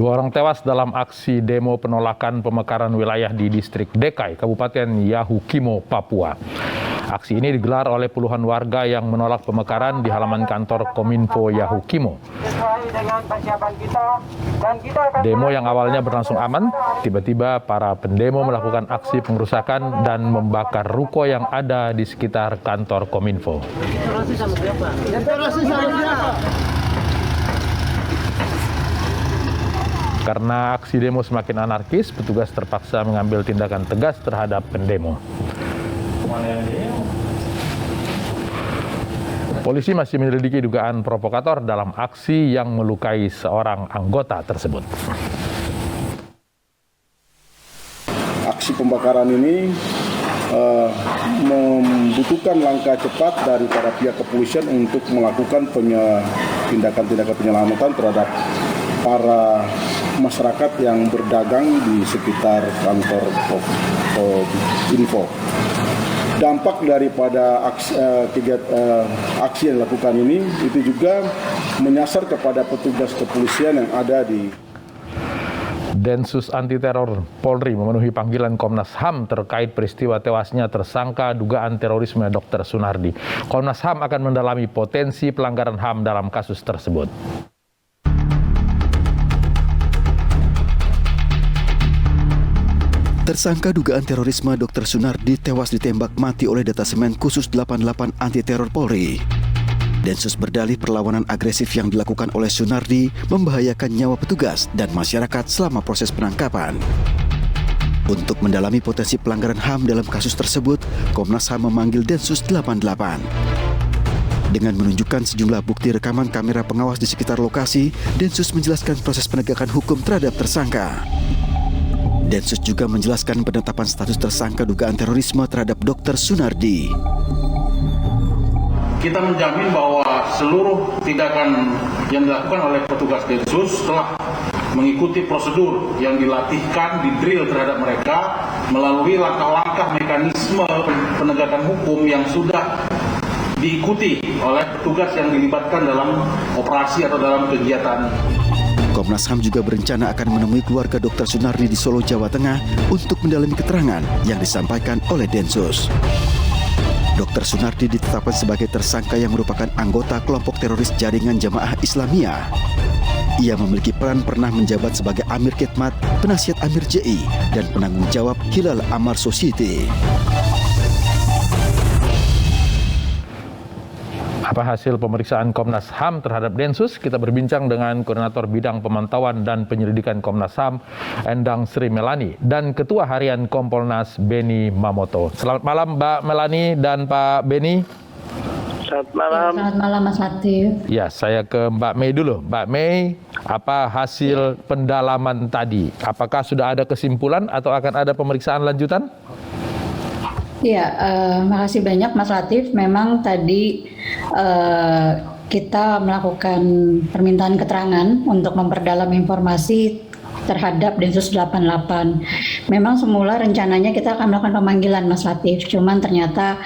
Dua orang tewas dalam aksi demo penolakan pemekaran wilayah di distrik Dekai, Kabupaten Yahukimo, Papua. Aksi ini digelar oleh puluhan warga yang menolak pemekaran di halaman kantor Kominfo Yahukimo. Demo yang awalnya berlangsung aman, tiba-tiba para pendemo melakukan aksi pengerusakan dan membakar ruko yang ada di sekitar kantor Kominfo. Karena aksi demo semakin anarkis, petugas terpaksa mengambil tindakan tegas terhadap pendemo. Polisi masih menyelidiki dugaan provokator dalam aksi yang melukai seorang anggota tersebut. Aksi pembakaran ini membutuhkan langkah cepat dari para pihak kepolisian untuk melakukan tindakan-tindakan penyelamatan terhadap para masyarakat yang berdagang di sekitar kantor Kominfo. Dampak daripada aksi yang dilakukan ini itu juga menyasar kepada petugas kepolisian yang ada di Densus Anti Teror Polri memenuhi panggilan Komnas HAM terkait peristiwa tewasnya tersangka dugaan terorisme Dr. Sunardi. Komnas HAM akan mendalami potensi pelanggaran HAM dalam kasus tersebut. Tersangka dugaan terorisme Dr. Sunardi tewas ditembak mati oleh Detasemen Khusus 88 Anti Teror Polri. Densus berdalih perlawanan agresif yang dilakukan oleh Sunardi membahayakan nyawa petugas dan masyarakat selama proses penangkapan. Untuk mendalami potensi pelanggaran HAM dalam kasus tersebut, Komnas HAM memanggil Densus 88. Dengan menunjukkan sejumlah bukti rekaman kamera pengawas di sekitar lokasi, Densus menjelaskan proses penegakan hukum terhadap tersangka. Densus juga menjelaskan penetapan status tersangka dugaan terorisme terhadap Dr. Sunardi. Kita menjamin bahwa seluruh tindakan yang dilakukan oleh petugas Densus telah mengikuti prosedur yang dilatihkan, didrill terhadap mereka melalui langkah-langkah mekanisme penegakan hukum yang sudah diikuti oleh petugas yang dilibatkan dalam operasi atau dalam kegiatan. Komnas HAM juga berencana akan menemui keluarga Dr. Sunardi di Solo, Jawa Tengah untuk mendalami keterangan yang disampaikan oleh Densus. Dr. Sunardi ditetapkan sebagai tersangka yang merupakan anggota kelompok teroris Jaringan Jamaah Islamiyah. Ia memiliki peran pernah menjabat sebagai Amir Khidmat, penasihat Amir JI, dan penanggung jawab Hilal Amar Society. Apa hasil pemeriksaan Komnas HAM terhadap Densus? Kita berbincang dengan Koordinator Bidang Pemantauan dan Penyelidikan Komnas HAM, Endang Sri Melani, dan Ketua Harian Kompolnas, Beni Mamoto. Selamat malam Mbak Melani dan Pak Beni. Selamat malam. Selamat malam Mas Latif. Ya, saya ke Mbak Mei dulu. Mbak Mei, apa hasil pendalaman tadi? Apakah sudah ada kesimpulan atau akan ada pemeriksaan lanjutan? Ya, makasih banyak Mas Latif. Memang tadi kita melakukan permintaan keterangan untuk memperdalam informasi terhadap Densus 88. Memang semula rencananya kita akan melakukan pemanggilan Mas Latif, cuman ternyata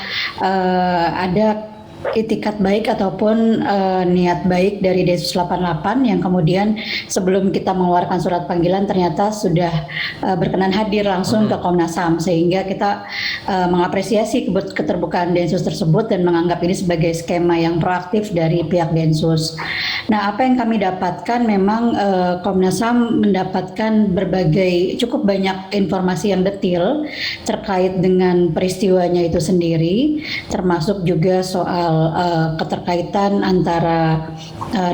ada itikat baik ataupun niat baik dari Densus 88 yang kemudian sebelum kita mengeluarkan surat panggilan ternyata sudah berkenan hadir langsung ke Komnas HAM, sehingga kita mengapresiasi keterbukaan Densus tersebut dan menganggap ini sebagai skema yang proaktif dari pihak Densus. Nah, apa yang kami dapatkan memang Komnas HAM mendapatkan cukup banyak informasi yang detail terkait dengan peristiwanya itu sendiri, termasuk juga soal keterkaitan antara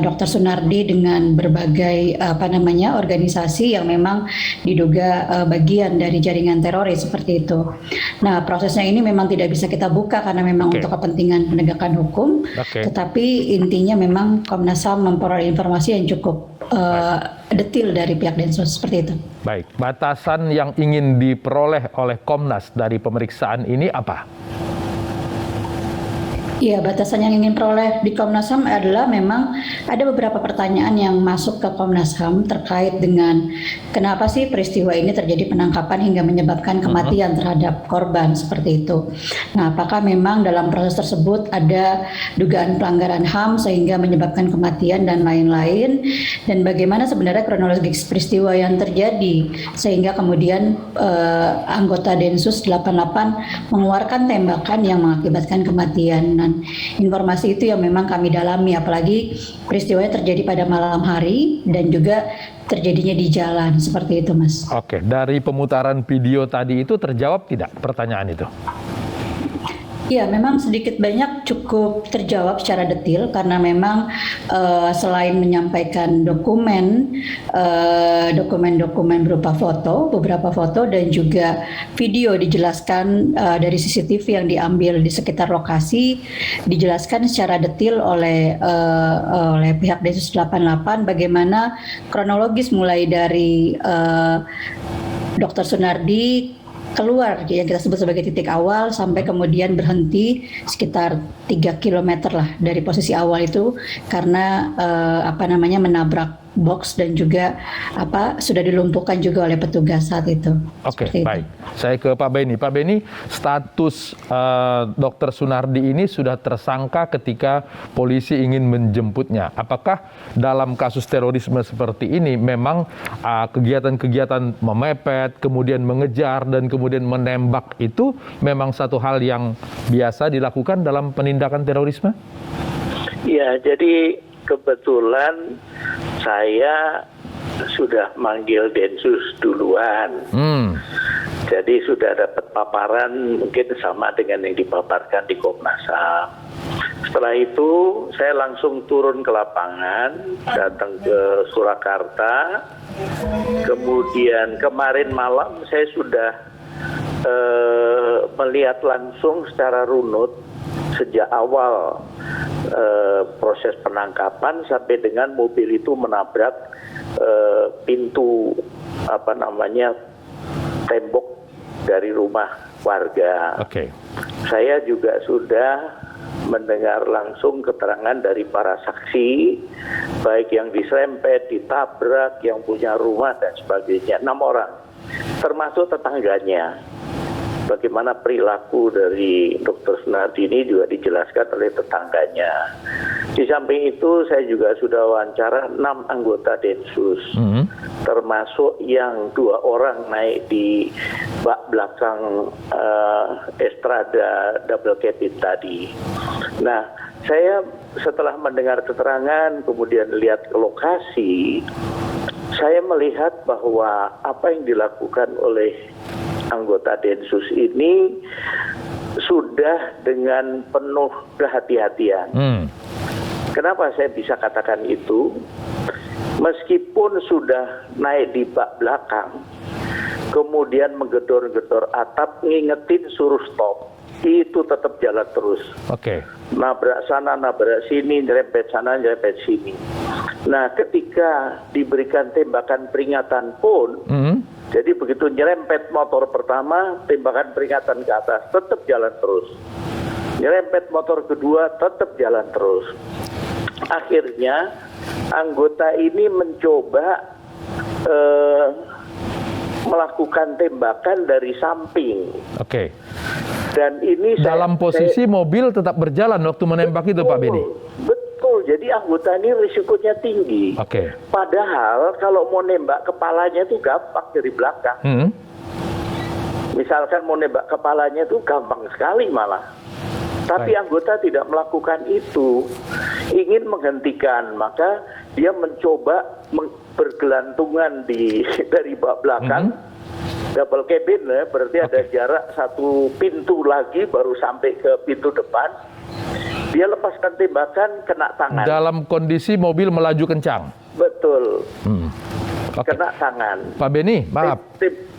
Dr. Sunardi dengan berbagai organisasi yang memang diduga bagian dari jaringan teroris seperti itu. Nah, prosesnya ini memang tidak bisa kita buka karena memang untuk kepentingan penegakan hukum. Tetapi intinya memang Komnas HAM memperoleh informasi yang cukup detail dari pihak Densus seperti itu. Baik, batasan yang ingin diperoleh oleh Komnas dari pemeriksaan ini apa? Iya, batasan yang ingin peroleh di Komnas HAM adalah memang ada beberapa pertanyaan yang masuk ke Komnas HAM terkait dengan kenapa sih peristiwa ini terjadi penangkapan hingga menyebabkan kematian terhadap korban seperti itu. Nah, apakah memang dalam proses tersebut ada dugaan pelanggaran HAM sehingga menyebabkan kematian dan lain-lain, dan bagaimana sebenarnya kronologis peristiwa yang terjadi sehingga kemudian anggota Densus 88 mengeluarkan tembakan yang mengakibatkan kematian. Dan informasi itu yang memang kami dalami, apalagi peristiwanya terjadi pada malam hari dan juga terjadinya di jalan, seperti itu Mas. Oke, dari pemutaran video tadi itu terjawab tidak pertanyaan itu? Ya, memang sedikit banyak cukup terjawab secara detail karena memang selain menyampaikan dokumen berupa foto, beberapa foto dan juga video dijelaskan dari CCTV yang diambil di sekitar lokasi, dijelaskan secara detail oleh pihak Densus 88 bagaimana kronologis mulai dari Dr. Sunardi keluar yang kita sebut sebagai titik awal sampai kemudian berhenti sekitar 3 km lah dari posisi awal itu karena menabrak box dan juga sudah dilumpuhkan juga oleh petugas saat itu. Oke, baik. Saya ke Pak Beni. Pak Beni, status Dr. Sunardi ini sudah tersangka ketika polisi ingin menjemputnya. Apakah dalam kasus terorisme seperti ini memang kegiatan-kegiatan memepet, kemudian mengejar dan kemudian menembak itu memang satu hal yang biasa dilakukan dalam penindakan terorisme? Ya, jadi kebetulan saya sudah manggil Densus duluan. Jadi sudah dapat paparan mungkin sama dengan yang dipaparkan di Komnas HAM. Setelah itu saya langsung turun ke lapangan, datang ke Surakarta. Kemudian kemarin malam saya sudah melihat langsung secara runut sejak awal proses penangkapan sampai dengan mobil itu menabrak pintu tembok dari rumah warga. Oke. Saya juga sudah mendengar langsung keterangan dari para saksi, baik yang diserempet, ditabrak, yang punya rumah dan sebagainya, 6 orang, termasuk tetangganya. Bagaimana perilaku dari Dr. Sunardi ini juga dijelaskan oleh tetangganya. Di samping itu saya juga sudah wawancara 6 anggota Densus, termasuk yang 2 orang naik di bak belakang Estrada double cabin tadi. Nah, saya setelah mendengar keterangan kemudian lihat ke lokasi, saya melihat bahwa apa yang dilakukan oleh anggota Densus ini sudah dengan penuh kehati-hatian. Kenapa saya bisa katakan itu? Meskipun sudah naik di bak belakang, kemudian menggedor-gedor atap, ngingetin suruh stop, itu tetap jalan terus. Oke. Nabrak sana, nabrak sini, nyerempet sana, nyerempet sini. Nah, ketika diberikan tembakan peringatan pun, jadi begitu nyerempet motor pertama, tembakan peringatan ke atas, tetap jalan terus. Nyerempet motor kedua, tetap jalan terus. Akhirnya, anggota ini mencoba melakukan tembakan dari samping. Oke. Dan ini dalam posisi mobil tetap berjalan waktu menembak itu, Pak Beni? Betul, jadi anggota ini risikonya tinggi. Oke. Padahal kalau mau nembak kepalanya itu gampang dari belakang. Misalkan mau nembak kepalanya itu gampang sekali malah. Tapi anggota tidak melakukan itu, ingin menghentikan, maka dia mencoba bergelantungan dari bak belakang, double cabin, berarti ada jarak 1 pintu lagi baru sampai ke pintu depan. Dia lepaskan tembakan, kena tangan. Dalam kondisi mobil melaju kencang? Betul. Okay. Kena tangan. Pak Beni, maaf.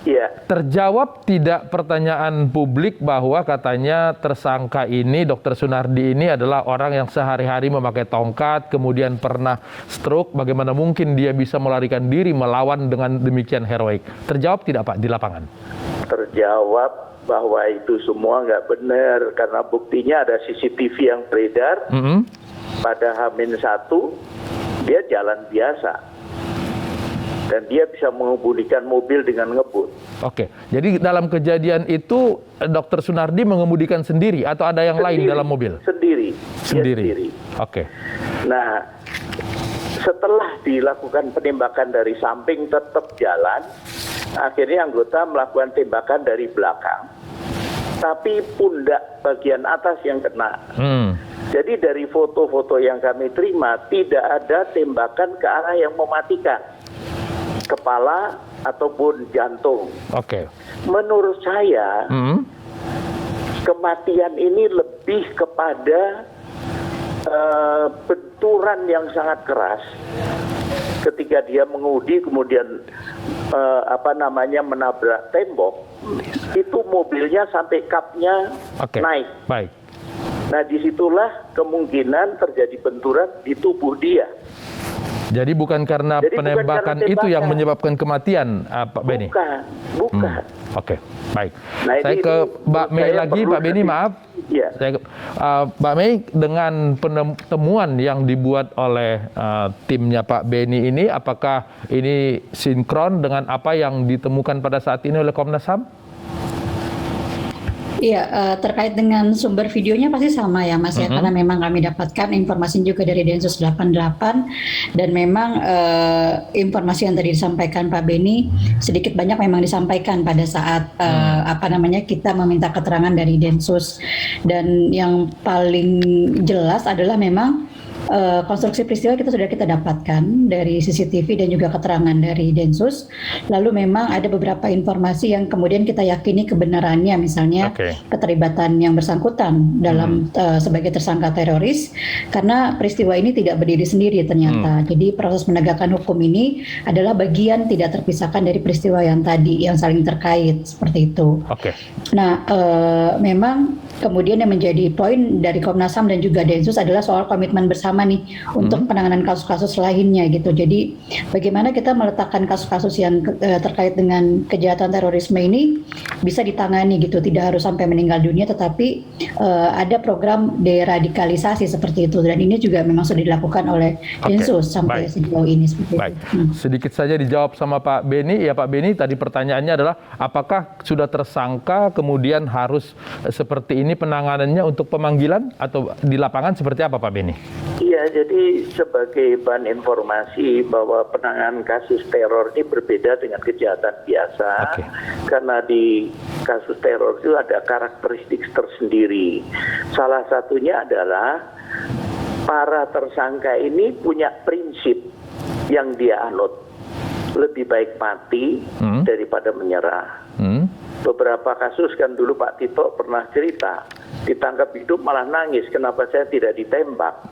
Ya. Terjawab tidak pertanyaan publik bahwa katanya tersangka ini, Dr. Sunardi ini adalah orang yang sehari-hari memakai tongkat, kemudian pernah stroke, bagaimana mungkin dia bisa melarikan diri melawan dengan demikian heroik? Terjawab tidak Pak di lapangan? Terjawab bahwa itu semua nggak benar karena buktinya ada CCTV yang beredar pada H-1 dia jalan biasa dan dia bisa mengemudikan mobil dengan ngebut. Oke, jadi dalam kejadian itu Dr. Sunardi mengemudikan sendiri atau ada yang lain dalam mobil? Sendiri. Oke. Nah, setelah dilakukan penembakan dari samping tetap jalan, akhirnya anggota melakukan tembakan dari belakang, tapi pundak bagian atas yang kena. Jadi dari foto-foto yang kami terima tidak ada tembakan ke arah yang mematikan, kepala ataupun jantung. Oke. Menurut saya kematian ini lebih kepada benturan yang sangat keras ketika dia mengemudi kemudian menabrak tembok, itu mobilnya sampai kapnya naik. Baik. Nah disitulah kemungkinan terjadi benturan di tubuh dia. Jadi bukan karena penembakan itu yang menyebabkan kematian, Pak Beni? Bukan. Oke, baik. Nah, saya ke Mbak Mei lagi, Pak Beni, maaf. Ya. Mbak Mei, dengan penemuan yang dibuat oleh timnya Pak Beni ini, apakah ini sinkron dengan apa yang ditemukan pada saat ini oleh Komnas HAM? Iya, terkait dengan sumber videonya pasti sama ya Mas ya, karena memang kami dapatkan informasi juga dari Densus 88 dan memang informasi yang tadi disampaikan Pak Beni sedikit banyak memang disampaikan pada saat kita meminta keterangan dari Densus, dan yang paling jelas adalah memang konstruksi peristiwa sudah kita dapatkan dari CCTV dan juga keterangan dari Densus. Lalu memang ada beberapa informasi yang kemudian kita yakini kebenarannya, misalnya keterlibatan yang bersangkutan dalam sebagai tersangka teroris, karena peristiwa ini tidak berdiri sendiri ternyata. Jadi proses penegakan hukum ini adalah bagian tidak terpisahkan dari peristiwa yang tadi, yang saling terkait seperti itu. Nah, memang kemudian yang menjadi poin dari Komnas HAM dan juga Densus adalah soal komitmen bersama nih untuk penanganan kasus-kasus lainnya gitu. Jadi bagaimana kita meletakkan kasus-kasus yang terkait dengan kejahatan terorisme ini bisa ditangani gitu, tidak harus sampai meninggal dunia, tetapi ada program deradikalisasi seperti itu, dan ini juga memang sudah dilakukan oleh Densus sampai sejauh ini seperti itu. Sedikit saja dijawab sama Pak Beni. Ya Pak Beni, tadi pertanyaannya adalah apakah sudah tersangka kemudian harus seperti ini penanganannya untuk pemanggilan atau di lapangan seperti apa Pak Beni? Iya, jadi sebagai bahan informasi bahwa penanganan kasus teror ini berbeda dengan kejahatan biasa, karena di kasus teror itu ada karakteristik tersendiri. Salah satunya adalah para tersangka ini punya prinsip yang dia anut, lebih baik mati daripada menyerah. Beberapa kasus kan dulu Pak Tito pernah cerita, ditangkap hidup malah nangis, kenapa saya tidak ditembak.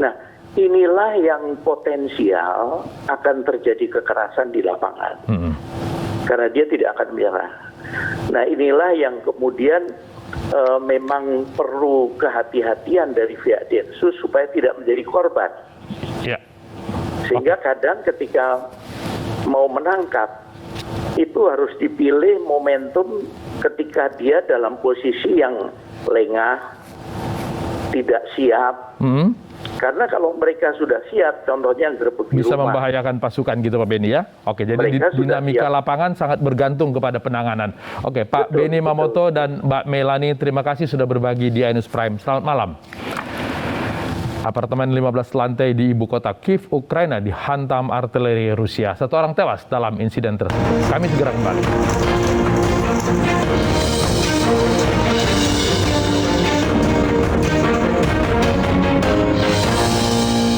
Nah, inilah yang potensial akan terjadi kekerasan di lapangan, karena dia tidak akan menyerah. Nah, inilah yang kemudian memang perlu kehati-hatian dari pihak Densus supaya tidak menjadi korban. Sehingga kadang ketika mau menangkap, itu harus dipilih momentum ketika dia dalam posisi yang lengah, tidak siap. Karena kalau mereka sudah siap, contohnya gerbek di bisa rumah, membahayakan pasukan gitu Pak Beni ya. Oke, jadi dinamika lapangan sangat bergantung kepada penanganan. Oke, Pak Beni Mamoto dan Mbak Melani, terima kasih sudah berbagi di iNews Prime. Selamat malam. Apartemen 15 lantai di ibu kota Kiev, Ukraina dihantam artileri Rusia. 1 orang tewas dalam insiden tersebut. Kami segera kembali.